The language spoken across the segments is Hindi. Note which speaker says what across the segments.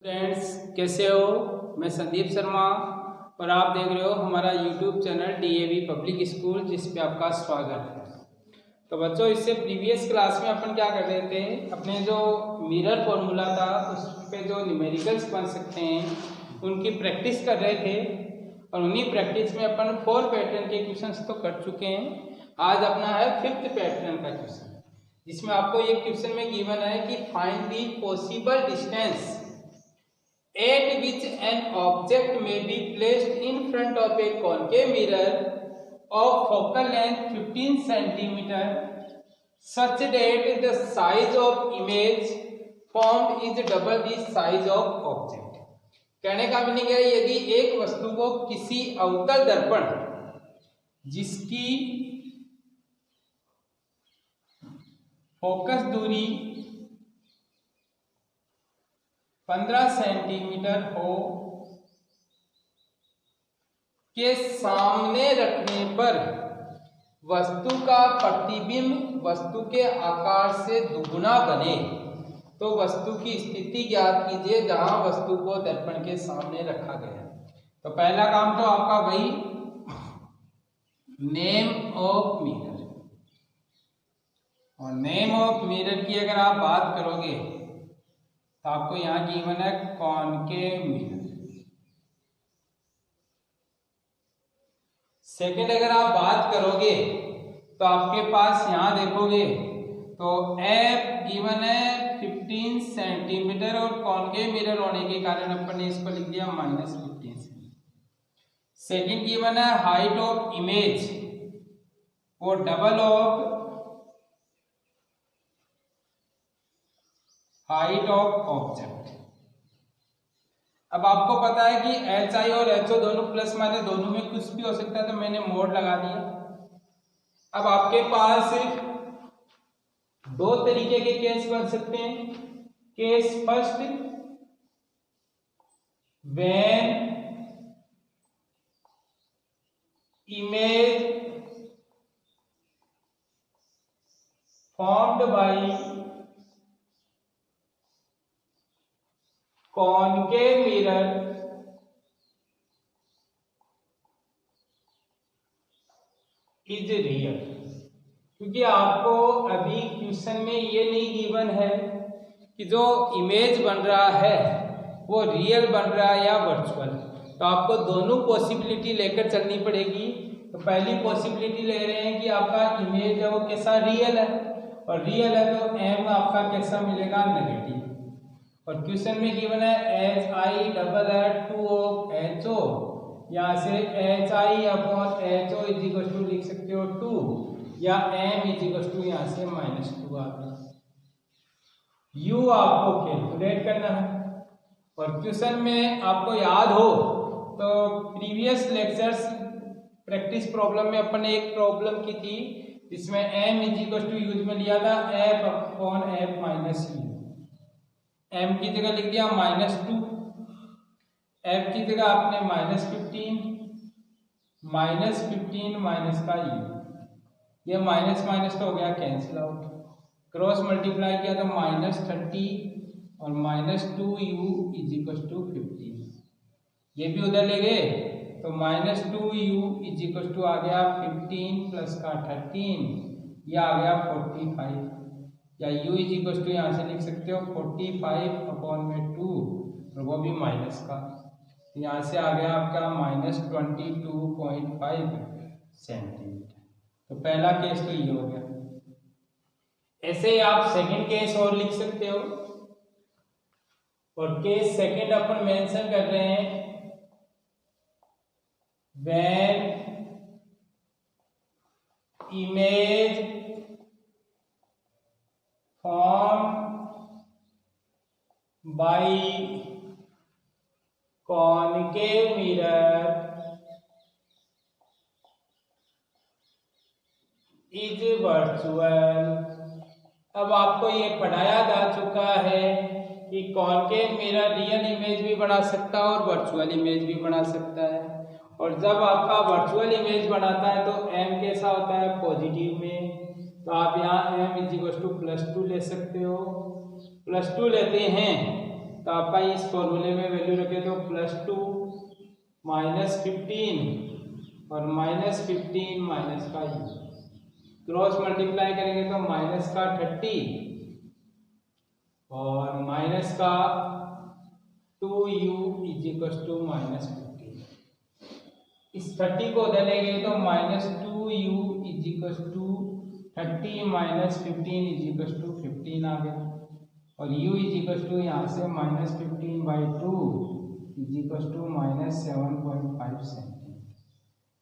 Speaker 1: फ्रेंड्स, कैसे हो? मैं संदीप शर्मा और आप देख रहे हो हमारा YouTube channel DAV public school, जिस पे आपका स्वागत है। तो बच्चों, इससे प्रीवियस क्लास में अपन क्या कर रहे थे, अपने जो मिरर फॉर्मूला था उस पे जो न्यूमेरिकल्स बन सकते हैं उनकी प्रैक्टिस कर रहे थे। और उन्हीं प्रैक्टिस में अपन 4 पैटर्न के क्वेश्चंस तो कर चुके हैं। आज अपना है 5th पैटर्न का क्वेश्चन, जिसमें आपको ये क्वेश्चन में गिवन है कि find the possible distance at which an object may be placed in front of a concave mirror of focal length 15 cm such that the size of image formed is double the size of object। कहने का मीनिंग है, यदि एक वस्तु को किसी अवतल दर्पण जिसकी फोकस दूरी 15 सेंटीमीटर हो के सामने रखने पर वस्तु का प्रतिबिंब वस्तु के आकार से दुगुना बने, तो वस्तु की स्थिति ज्ञात कीजिए जहां वस्तु को दर्पण के सामने रखा गया। तो पहला काम तो आपका वही नेम ऑफ मिरर, और नेम ऑफ मिरर की अगर आप बात करोगे तो आपको यहां गिवन है कॉनकेव मिरर। सेकंड अगर आप बात करोगे तो आपके पास यहां देखोगे तो एफ गिवन है 15 सेंटीमीटर, और कॉनकेव मिरर होने के कारण अपन ने इसको लिख दिया -15 सेंटीमीटर। सेकंड गिवन है हाइट ऑफ इमेज, वो double of height of object. अब आपको पता है कि HI और HO दोनों प्लस माइनस दोनों में कुछ भी हो सकता है, तो मैंने मोड लगा दिया। अब आपके पास दो तरीके के केस बन सकते हैं। Case first, when image formed by concave mirror is real. क्योंकि आपको अभी क्वेश्चन में ये नहीं गिवन है कि जो इमेज बन रहा है वो रियल बन रहा है या वर्चुअल, तो आपको दोनों पॉसिबिलिटी लेकर चलनी पड़ेगी। तो पहली पॉसिबिलिटी ले रहे हैं कि आपका इमेज है वो कैसा रियल है, और रियल है तो m आपका कैसा मिलेगा, नेगेटिव। और क्वेश्चन में गिवन है HI डबल है 2 ऑफ HO, यहाँ से HI upon HO is equal to लिख सकते हो 2, या m इज इक्वल टू यहाँ से -2 आता है। U आपको कैलकुलेट करना है। और क्वेश्चन में आपको याद हो तो प्रीवियस लेक्चर्स प्रैक्टिस प्रॉब्लम में अपन ने एक प्रॉब्लम की थी जिसमें m is equal to use में लिया था f upon f minus u। m की जगह लिख दिया -2, f की जगह आपने -15 माइनस का u, ये माइनस माइनस तो हो गया कैंसिल आउट, क्रॉस मल्टीप्लाई किया तो -30 और -2u इज इक्वल टू 15। ये भी उधर ले गए तो -2u इज इक्वल टू आ गया 15 प्लस का 13, यह आ गया 45, या u इज इक्वल टू यहाँ से लिख सकते हो 45 अपॉन में 2, और वो भी माइनस का, तो यहाँ से आ गया आपका -22.5 सेंटीमीटर। तो पहला केस तो ये हो गया। ऐसे ही आप सेकंड केस और लिख सकते हो, और केस सेकंड अपन मेंशन कर रहे हैं when image formed by concave mirror is virtual। अब आपको ये पढ़ाया जा चुका है कि कॉनकेव मिरर रियल इमेज भी बना सकता है और वर्चुअल इमेज भी बना सकता है। और जब आपका वर्चुअल इमेज बनाता है तो m कैसा होता है, पॉजिटिव में, तो आप यहाँ m इज इक्वल टू +2 ले सकते हो। +2 लेते हैं तो आपका इस फॉर्मूले में वैल्यू रखे तो +2 -15 और -15 माइनस का u, क्रॉस मल्टीप्लाई करेंगे तो माइनस का 30 और माइनस का 2u -15। इस 30 को उधर ले गए तो -2u -30 -15 आ गया और u यहाँ से -15/2 -7.5 सेंटीमीटर।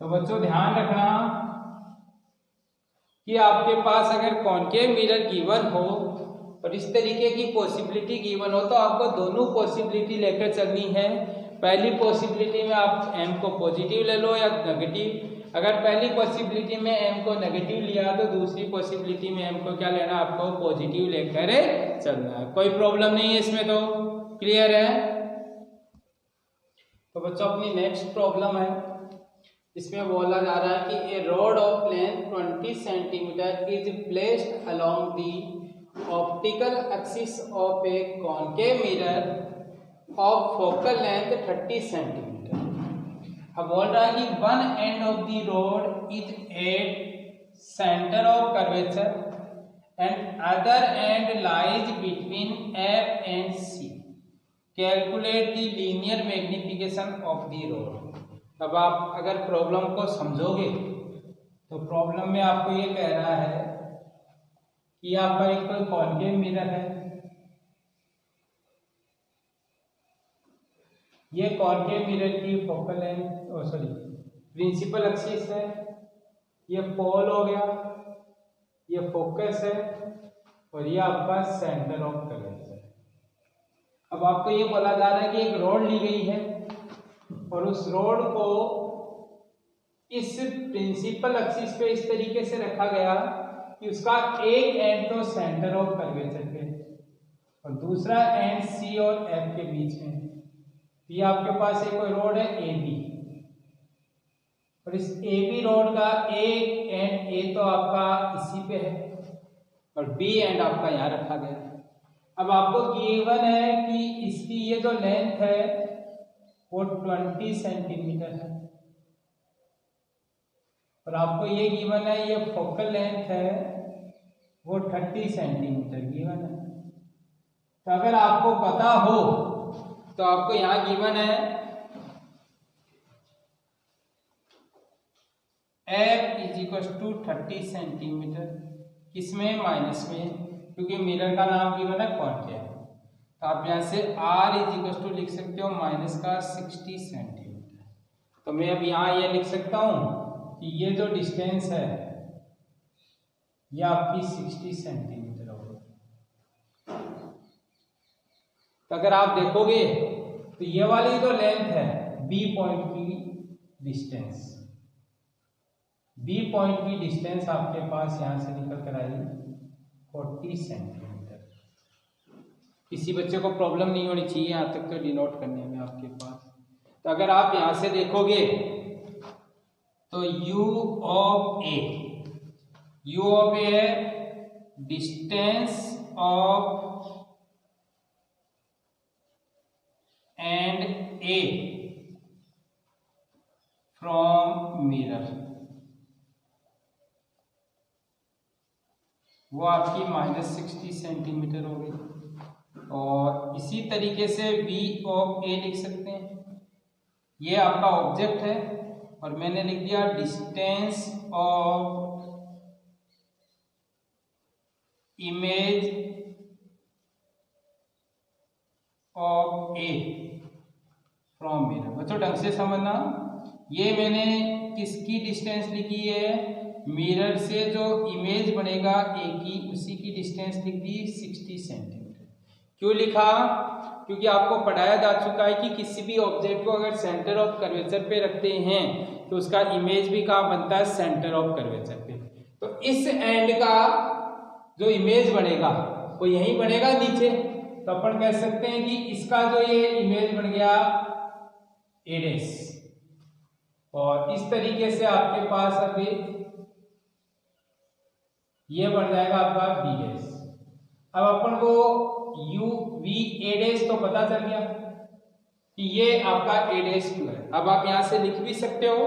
Speaker 1: तो बच्चों ध्यान रखना कि आपके पास अगर कॉनकेव मिरर गिवन हो और इस तरीके की पॉसिबिलिटी गिवन हो तो आपको दोनों पॉसिबिलिटी लेकर चलनी है। पहली पॉसिबिलिटी में आप m को पॉजिटिव ले लो या नेगेटिव। अगर पहली पॉसिबिलिटी में m को नेगेटिव लिया तो दूसरी पॉसिबिलिटी में m को क्या लेना, आपको पॉजिटिव लेकर चलना है। कोई प्रॉब्लम नहीं है इसमें, तो क्लियर है। तो बच्चों अपनी नेक्स्ट प्रॉब्लम है, इसमें बोला जा रहा है कि a rod of length 20 centimetre is placed along the optical axis of a concave mirror of focal length 30 centimetre. अब बोल रहा है कि one end of the rod is at centre of curvature and other end lies between F and C। Calculate the linear magnification of the rod. अब आप अगर प्रॉब्लम को समझोगे तो प्रॉब्लम में आपको ये कह रहा है कि आपका एक कोई कॉनकेव मिरर है, ये कॉनकेव मिरर की फोकल लेंथ प्रिंसिपल एक्सिस है, ये पोल हो गया, ये फोकस है और ये आपका सेंटर ऑफ कर्वेचर है। अब आपको ये बोला जा रहा है कि एक रॉड ली गई है और उस रोड को इस प्रिंसिपल एक्सिस पे इस तरीके से रखा गया कि उसका एक एंड तो सेंटर ऑफ कर्वेचर पे और दूसरा एंड C और F के बीच में। ये आपके पास एक कोई रोड है AB और इस AB रोड का एक एंड A तो आपका इसी पे है और B एंड आपका यहाँ रखा गया है। अब आपको गिवन है कि इसकी ये जो लेंथ है वो 20 सेंटीमीटर है और आपको ये गिवन है ये फोकल लेंथ है वो 30 सेंटीमीटर गिवन है। तो अगर आपको पता हो तो आपको यहाँ गिवन है F = 30 सेंटीमीटर, किसमें, माइनस में, क्योंकि मिरर का नाम गिवन है कॉनकेव। तो आप यहाँ से R = लिख सकते हो -60 सेंटीमीटर। तो मैं अब यहाँ ये लिख सकता हूँ कि ये जो डिस्टेंस है ये आपकी 60 सेंटीमीटर होगी। तो अगर आप देखोगे तो ये वाली जो लेंथ है B पॉइंट की डिस्टेंस आपके पास यहाँ से निकल कर आई 40 सेंटीमीटर। किसी बच्चे को प्रॉब्लम नहीं होनी चाहिए यहाँ तक तो डिनोट करने में आपके पास। तो अगर आप यहाँ से देखोगे तो U ऑफ A है distance of and A from mirror, वो आपकी -60 सेंटीमीटर हो गई। और इसी तरीके से V ऑफ A लिख सकते हैं, ये आपका ऑब्जेक्ट है और मैंने लिख दिया distance of image of A from mirror. बच्चों ढंग से समझना, ये मैंने किसकी डिस्टेंस लिखी है, मिरर से जो इमेज बनेगा A की उसी की डिस्टेंस लिख दी 60 सेंटीमीटर। क्यों लिखा, क्योंकि आपको पढ़ाया जा चुका है कि किसी भी ऑब्जेक्ट को अगर सेंटर ऑफ कर्वेचर पे रखते हैं तो उसका इमेज भी कहाँ बनता है, सेंटर ऑफ कर्वेचर पे। तो इस एंड का जो इमेज बनेगा वो यहीं बनेगा नीचे। तो अपन कह सकते हैं कि इसका जो ये इमेज बन गया A' और इस तरीके से आपके पास अभी ये बन जाएगा आपका B'। अब अपन को यू वी ए डैश तो पता चल गया कि ये आपका ए डैश क्यू है। अब आप यहां से लिख भी सकते हो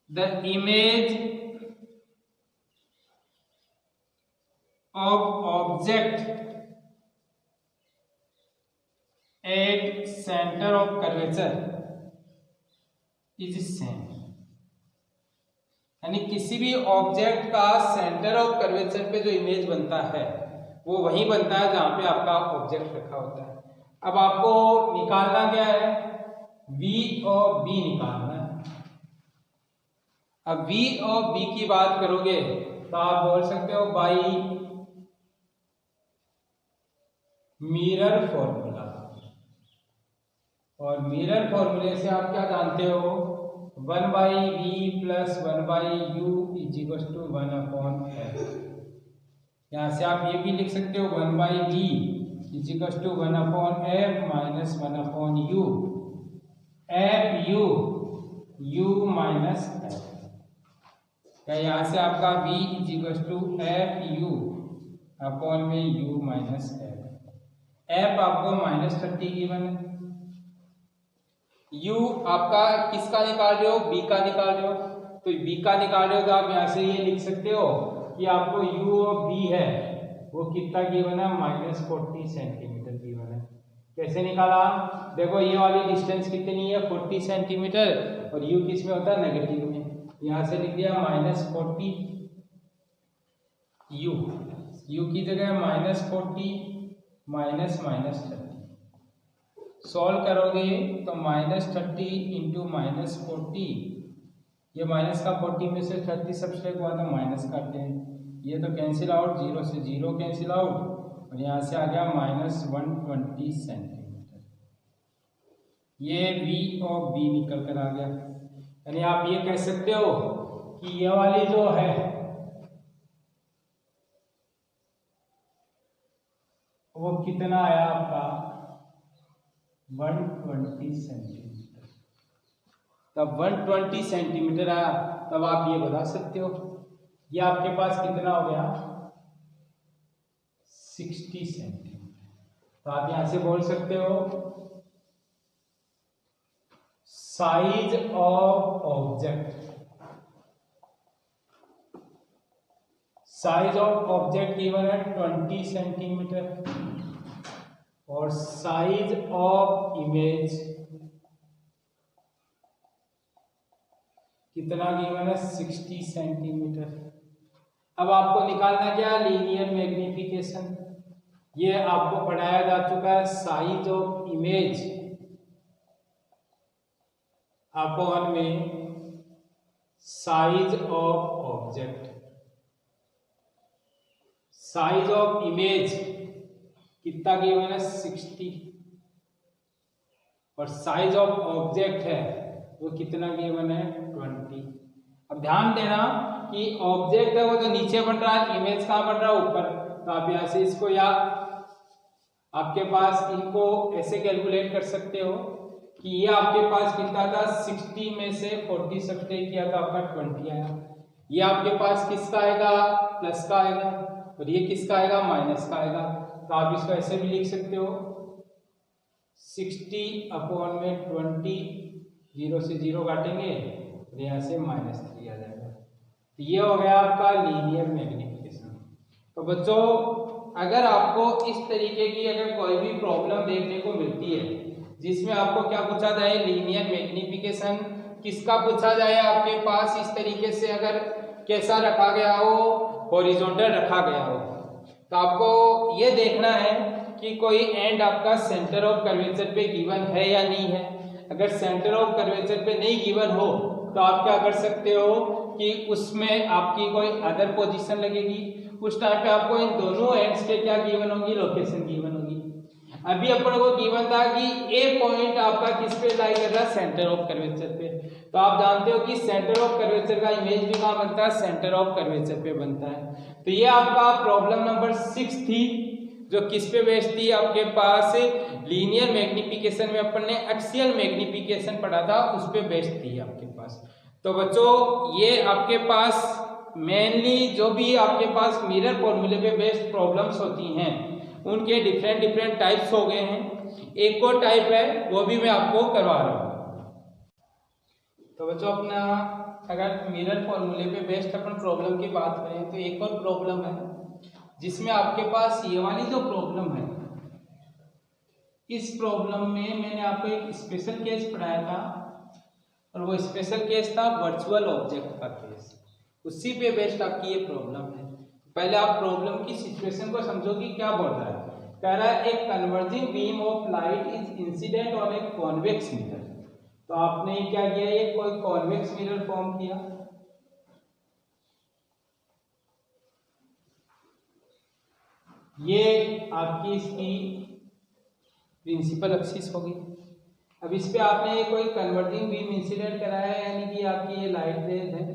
Speaker 1: the image of object at centre of curvature is same, यानी किसी भी ऑब्जेक्ट का सेंटर ऑफ कर्वेचर पे जो इमेज बनता है वो वहीं बनता है जहां पे आपका ऑब्जेक्ट रखा होता है। अब आपको निकालना क्या है, V और B निकालना है। अब V और B की बात करोगे तो आप बोल सकते हो बाई मिरर फॉर्मूला, और मिरर फॉर्मूले से आप क्या जानते हो, 1/v plus 1/u is equal to 1/f। यहां से आप ये भी लिख सकते हो 1/v is equal to 1/f minus 1/u, f u minus f। यहां से आपका v is equal to f u upon में u माइनस f। f आपको -30 गिवन है, u आपका किसका निकाल रहे हो, b का निकाल रहे हो, तो b का निकाल रहे हो तो आप यहां से ये लिख सकते हो कि आपको u और b है वो कितना गिवन है, -40 सेंटीमीटर गिवन है। कैसे निकाला, देखो ये वाली डिस्टेंस कितनी है 40 सेंटीमीटर और u किस में होता है नेगेटिव में, यहां से लिख दिया -40 u की जगह -40 माइनस -30। सॉल्व करोगे तो -30 इंटू -40, ये माइनस का 40 में से 30 सब्सट्रैक्ट हुआ तो माइनस करते हैं, ये तो कैंसिल आउट, 0 से 0 कैंसिल आउट और यहाँ से आ गया -120 सेंटीमीटर। ये V और B निकल कर आ गया, यानी आप ये कह सकते हो कि ये वाली जो है वो कितना आया आपका 120 सेंटीमीटर। तब 120 सेंटीमीटर आया तब आप ये बता सकते हो ये आपके पास कितना हो गया 60 सेंटीमीटर। तो आप यहां से बोल सकते हो size of object, size of object given है 20 सेंटीमीटर और साइज ऑफ इमेज कितना गिवन है 60 सेंटीमीटर। अब आपको निकालना क्या, लीनियर मैग्निफिकेशन। ये आपको पढ़ाया जा चुका है, साइज ऑफ इमेज अपॉन में size of object. Size of image कितना गिवन है 60 और साइज ऑफ ऑब्जेक्ट है वो कितना गिवन है 20। अब ध्यान देना कि ऑब्जेक्ट है वो तो नीचे बन रहा है, इमेज कहाँ बन रहा है ऊपर, तो आप यहाँ से इसको या आपके पास इनको ऐसे कैलकुलेट कर सकते हो कि ये आपके पास कितना था 60 में से 40 सब्ट्रैक्ट किया था आपका 20 आया। ये आपके पास किसका आएगा प्लस का आएगा और ये किसका आएगा माइनस का आएगा। तो आप इसको ऐसे भी लिख सकते हो 60 अपॉन में 20, 0 से 0 काटेंगे और यहाँ से -3 आ जाएगा। तो ये हो गया आपका लीनियर मैग्निफिकेशन। तो बच्चों अगर आपको इस तरीके की अगर कोई भी प्रॉब्लम देखने को मिलती है जिसमें आपको क्या पूछा जाए लीनियर मैग्निफिकेशन, किसका पूछा जाए आपके पास इस तरीके से अगर कैसा रखा गया हो हॉरिजॉन्टल रखा गया हो, तो आपको ये देखना है कि कोई एंड आपका सेंटर ऑफ कर्वेचर पे गिवन है या नहीं है। अगर सेंटर ऑफ कर्वेचर पे नहीं गिवन हो तो आप क्या कर सकते हो कि उसमें आपकी कोई अदर पोजीशन लगेगी, उस टाइम पे आपको इन दोनों एंड्स के क्या गिवन होगी लोकेशन गिवन होगी। अभी अपन को गिवन था कि ए पॉइंट आपका किस पे लाई कर रहा है सेंटर ऑफ कर्वेचर पे, तो आप जानते हो कि सेंटर ऑफ कर्वेचर का इमेज भी कहाँ बनता है सेंटर ऑफ कर्वेचर पे बनता है। तो ये आपका प्रॉब्लम नंबर 6 थी जो किस पे बेस्ड थी आपके पास लीनियर मैग्निफिकेशन में अपन ने एक्सियल मैग्निफिकेशन पढ़ा था उस पे बेस्ड थी आपके पास। तो बच्चों ये आपके पास मेनली जो भी आपके पास मिरर फॉर्मूले पे बेस्ड प्रॉब्लम्स होती हैं उनके डिफरेंट डिफरेंट टाइप्स हो गए हैं। एक और टाइप है वो भी मैं आपको करवा रहा हूँ। तो बच्चों अपना अगर मिरर फॉर्मूले पे बेस्ड अपन प्रॉब्लम की बात करें तो एक और प्रॉब्लम है जिसमें आपके पास ये वाली जो प्रॉब्लम है, इस प्रॉब्लम में मैंने आपको एक स्पेशल केस पढ़ाया था और वो स्पेशल केस था वर्चुअल ऑब्जेक्ट का केस। उसी पे बेस्ड आपकी ये प्रॉब्लम है। पहले आप प्रॉब्लम की सिचुएशन को समझो कि क्या बोल रहा है। कह रहा है एक converging beam of light is incident on a convex mirror. तो आपने क्या किया, ये कोई कॉन्वेक्स मिरर फॉर्म किया, ये आपकी इसकी प्रिंसिपल एक्सिस होगी। अब इस पे आपने कोई कन्वर्जिंग बीम इंसिडेंट कराया है, यानी कि आपकी ये लाइट रेज है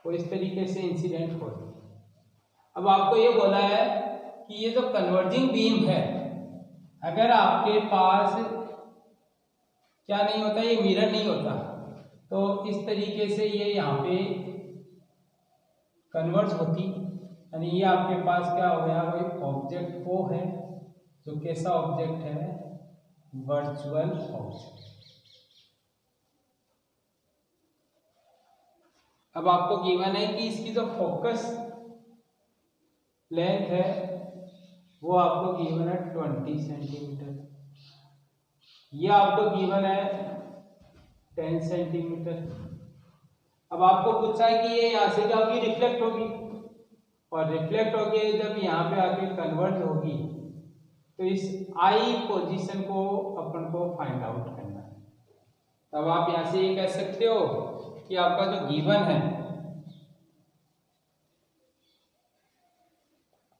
Speaker 1: वो इस तरीके से इंसिडेंट हो रही है। अब आपको ये बोला है कि ये जो कन्वर्जिंग बीम है, अगर आपके पास क्या नहीं होता, ये मिरर नहीं होता, तो इस तरीके से ये यहाँ पे कन्वर्ज होती, यानी ये आपके पास क्या हो गया, कोई ऑब्जेक्ट वो है जो कैसा ऑब्जेक्ट है, वर्चुअल ऑब्जेक्ट। अब आपको गिवन है कि इसकी जो फोकस लेंथ है वो आपको गिवन है 20 सेंटीमीटर, ये आपको गिवन है 10 सेंटीमीटर। अब आपको पूछा है कि ये यहाँ से क्या होगी, रिफ्लेक्ट होगी, और रिफ्लेक्ट होके जब यहाँ पे आके कन्वर्ज होगी तो इस आई पोजीशन को अपन को फाइंड आउट करना है। तब आप यहाँ से ये कह सकते हो कि आपका जो गिवन है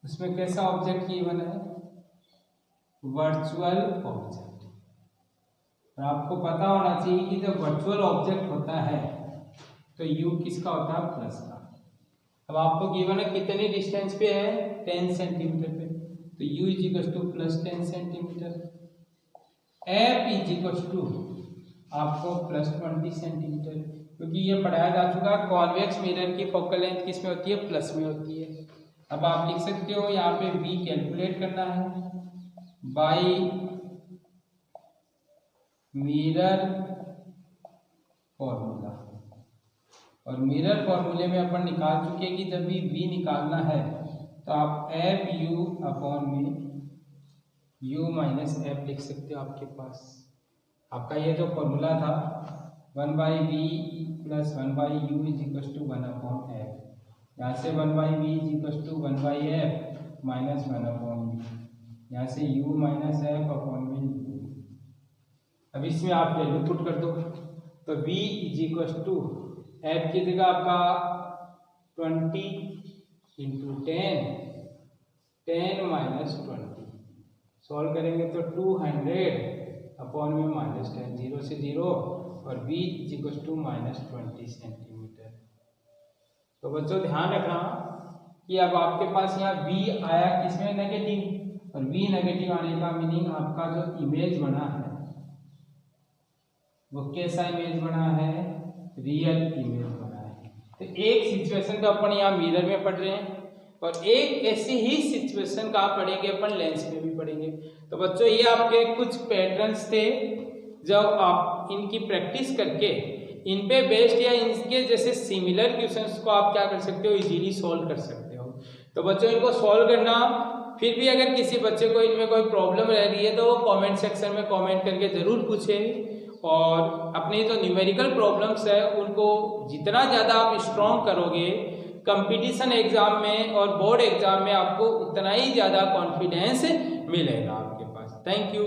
Speaker 1: उसमें कैसा ऑब्जेक्ट गिवन है, वर्चुअल ऑब्जेक्ट। और आपको पता होना चाहिए कि जब वर्चुअल ऑब्जेक्ट होता है तो u किसका होता है, प्लस का। अब आपको गिवन है कितने डिस्टेंस पे है, 10 सेंटीमीटर पे, तो u is equal to plus 10 centimetre, f is equal to आपको प्लस 20 सेंटीमीटर, क्योंकि ये पढ़ाया जा चुका है कॉन्वेक्स मिरर की फोकल लेंथ किस में होती है, प्लस में होती है। अब आप लिख सकते हो यहाँ पे v कैलकुलेट करना है बाई मिरर फॉर्मूला, और मिरर फॉर्मूले में अपन निकाल चुके हैं कि जब भी v निकालना है तो आप एफ यू अपॉन में u माइनस एफ लिख सकते हो। आपके पास आपका ये जो फॉर्मूला था 1/v plus 1/u is equal to 1 upon F, यहाँ से 1/v is equal to 1/f minus 1 upon u, यहाँ से u माइनस एफ अपॉन में u। अब इसमें आप वैल्यू पुट कर दो तो v is equal to F की जगह आपका 20 इंटू 10 माइनस 20, सॉल्व करेंगे तो 200 अपॉन में माइनस 10, 0 से 0, और v is equal to minus 20 centimetre. तो बच्चों ध्यान रखना कि अब आपके पास यहाँ v आया किसमें, नेगेटिव, और v नेगेटिव आने का मीनिंग आपका जो इमेज बना है वो कैसा इमेज बना है, रियल इमेज बना है। तो एक सिचुएशन का अपन यहाँ मिरर में पढ़ रहे हैं और एक ऐसी ही सिचुएशन का पढ़ेंगे अपन लेंस में भी पढ़ेंगे। तो बच्चों ये आपके कुछ पैटर्न्स थे, जब आप इनकी प्रैक्टिस करके इन पे बेस्ड या इनके जैसे सिमिलर क्वेश्चंस को आप क्या कर सकते हो, इजीली सॉल्व कर सकते हो। तो बच्चों इनको सॉल्व करना, फिर भी अगर किसी बच्चे को इनमें कोई प्रॉब्लम रह रही है तो वो कमेंट सेक्शन में कमेंट करके जरूर पूछें, और अपनी जो न्यूमेरिकल प्रॉब्लम्स है उनको जितना ज़्यादा आप स्ट्रॉन्ग करोगे कंपटीशन एग्जाम में और बोर्ड एग्जाम में, आपको उतना ही ज़्यादा कॉन्फिडेंस मिलेगा आपके पास। Thank you.